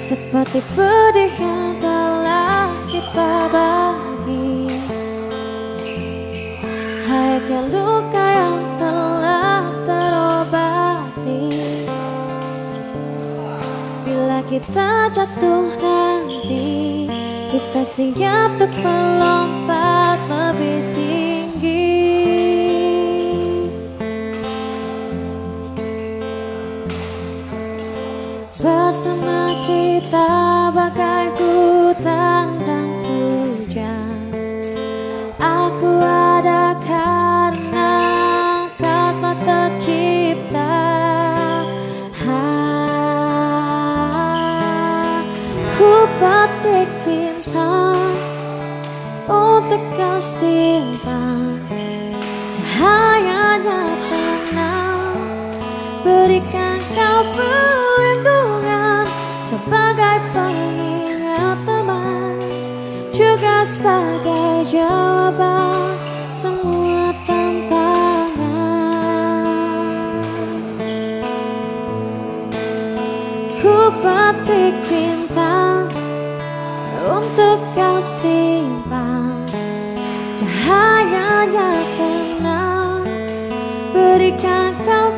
seperti pedih yang telah kita bagi, hayaknya luka yang telah terobati. Bila kita jatuh nanti, kita siap untuk melompat lebih tinggi. Bersama kita bagai hutan dan hujan. Aku ada karena kau telah tercipta. Ku petik bintang untuk kau simpan, cahayanya tenang, berikan kau perlindungan sebagai pengingat teman, juga sebagai jawaban semua tantangan. Ku petik bintang untuk kau simpan, cahayanya tenang, berikan kau